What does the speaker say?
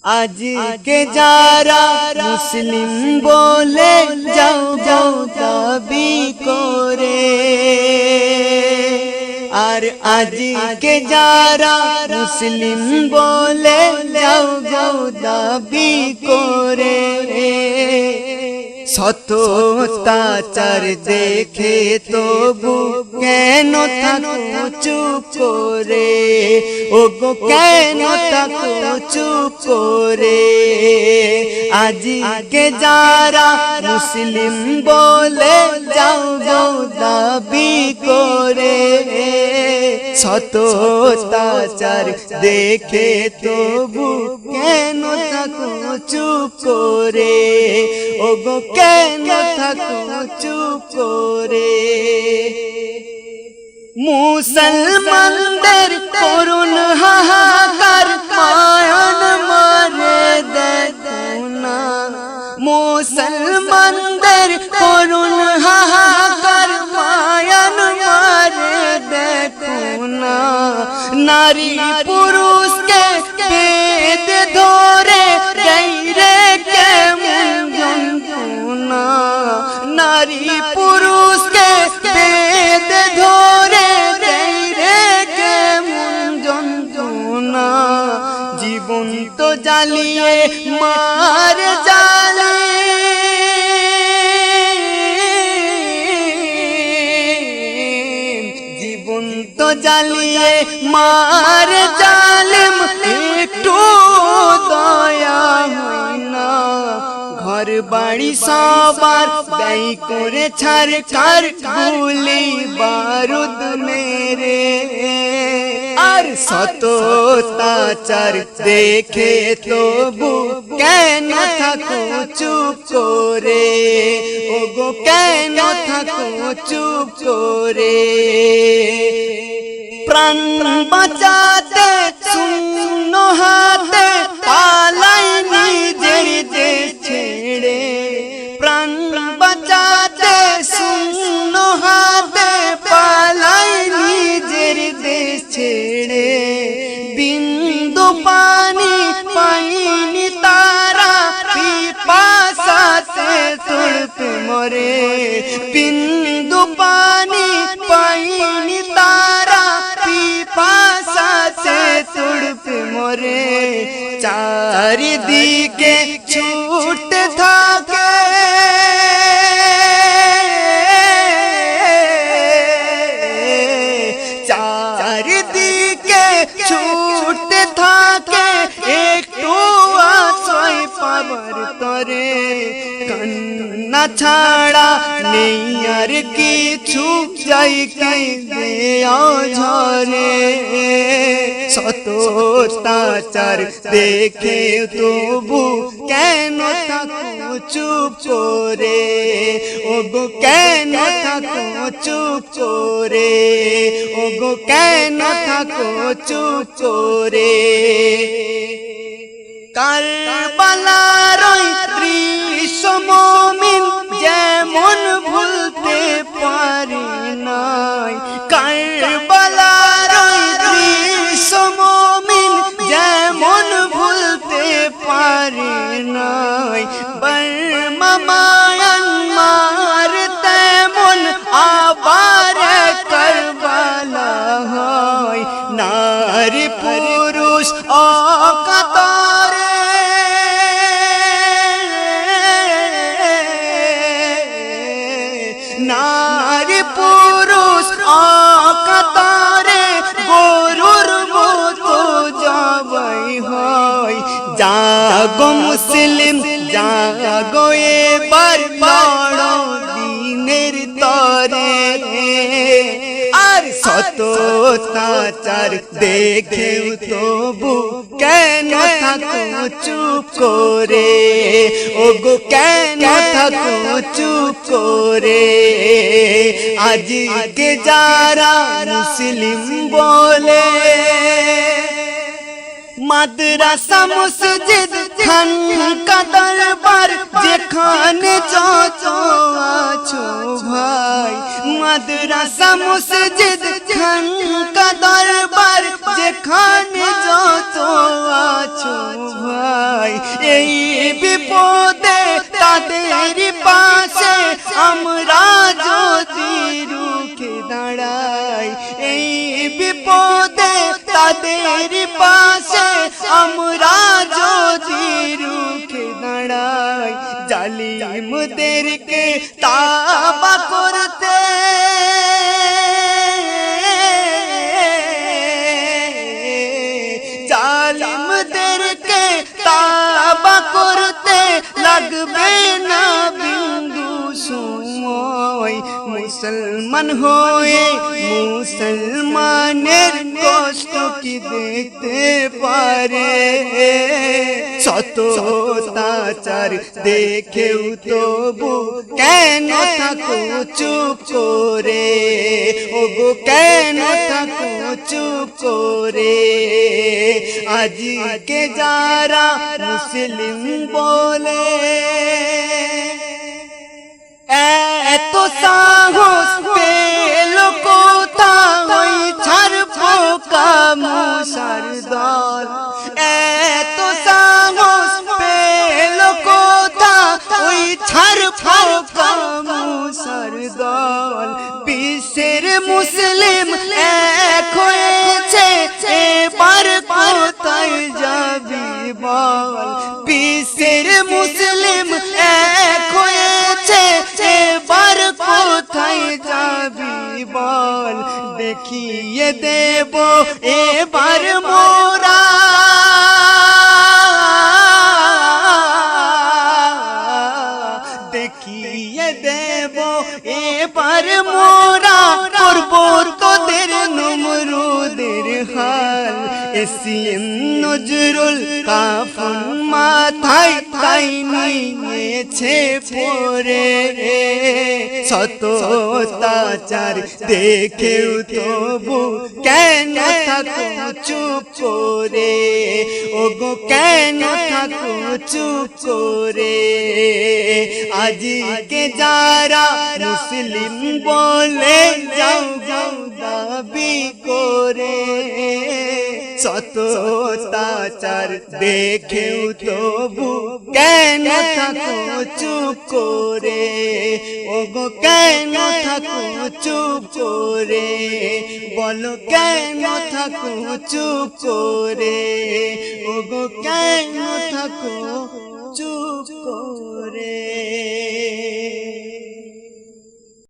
आज के যারা মুসলিম বলে যাও যাও দাবি করে আর আজ के যারা মুসলিম বলে যাও যাও দাবি করে শত অত্যাচার দেখে তবু কেন থাকো চুপ করে ওগো কেন থাকো চুপ করে আজকে যারা মুসলিম বলে যাও যাও দাবি করে শত অত্যাচার দেখে তবু কেন থাকো চুপ করে ওগো কেন থাকো চুপ করে মুসলমানদের করুণ হাহাকার মায়ান মারে দেখো না মুসলমানদের করুণ হাহাকার মায়ান মারে দেখো না নারী পুরুষকে বেঁধে ধরে রে কেমন যন্ত্রণা নারী পুরুষকে বেঁধে ধরে রে কেমন যন্ত্রণা জীবন তো জ্বালিয়ে মার জালে জীবন তো জ্বালিয়ে মার জালেম একটু দয়া হয় না ঘর বাড়ি সবার দায়ী করে ছাড়কার গুলি বারুদ মেরে আর শত অত্যাচার দেখে তবু কেন থাকো চুপ করে ওগো কেন থাকো চুপ করে প্রাণ বাঁচাতে শূন্য হাতে পালাই নিজের দেশ ছেড়ে প্রাণ বাঁচাতে শূন্য হাতে পালাই নিজের দেশ ছেড়ে বিন্দু পানি পাইনি তারা পিপাসাতে তড়পে মরে বিন্দু পানি পাইনি তারা পিপাসাতে তড়পে মরে চারিদিকে ছুটতে থাকে চারিদিকে ছুটতে থাকে একটু আশ্রয় পাবার তরে কান্না ছাড়া নেই আর কিছু যাই কাঁদে ঝরে শত অত্যাচার দেখে তবু কেন থাকো চুপ করে ওগো কেন থাকো চুপ করে ওগো কেন থাকো চুপ করে কারবালার ওই দৃশ্য মুমিন যেমন ভুলতে পারে নাই কারবালার ওই দৃশ্য মুমিন যেমন ভুলতে পারে নাই বর্মা মায়ানমার তেমন আবার কারবালা হয় নারী পুরুষ অকাতরে নারী পুরুষ অকাতরে গরুর মতো জবাই হয় জাগো মুসলিম জাগো এবার লড়ো দিনের তরে আর শত অত্যাচার দেখেও তবু কেন থাকো চুপ করে ওগো কেন থাকো চুপ করে আজকে যারা মুসলিম বলে মাদ্রাসা মসজিদ খানকা দরবার যেখানে যত আছো ভাই মাদ্রাসা মসজিদ খানকা দরবার যেখানে যত আছো ভাই তাদের পাশে আমরা যদি রুখে দাঁড়াই, এই বিপদে তাদের পাশে আমরা যদি রুখে দাঁড়াই, জালিমদেরকে তাবা করতে জালিমদেরকে তাবা করতে লাগবে না বিন্দু সময়। মুসলমান হয়ে মুসলমানের কষ্ট কি দেখতে পারে, শত অত্যাচার দেখেও তবু কেন থাকো চুপ করে, ওগো কেন থাকো চুপ করে। আজকে যারা মুসলিম বলে এত সাহস পেল কোথা, ওই ছাড় পোকা মশার দল, এত সাহস পেল কোথা, ওই ছাড় পোকা মশার দল। বিশ্বের মুসলিম এক হয়েছে, এবার কোথায় যাবি বল। বিশ্বের মুসলিম এক হয়েছে, এবার কোথায় যাবি বল। দেখিয়ে দেব এবার মোরা দেখিয়ে দেব এবার মোরা, করব তোদের নমরুদের হাল। এসিএম নজরুল কাফন মাথায় তাই নিয়েছে পরে, শত অত্যাচার দেখেও তবু কেন থাকো চুপ করে, ওগো কেন থাকো চুপ করে। আজকে যারা মুসলিম বলে যাও যাও দাবি করে, শত অত্যাচার দেখেও তবু কেন থাকো চুপ করে, ওগো কেন থাকো চুপ করে। বলো কেন থাকো চুপ করে, ওগো কেন থাকো চুপ করে।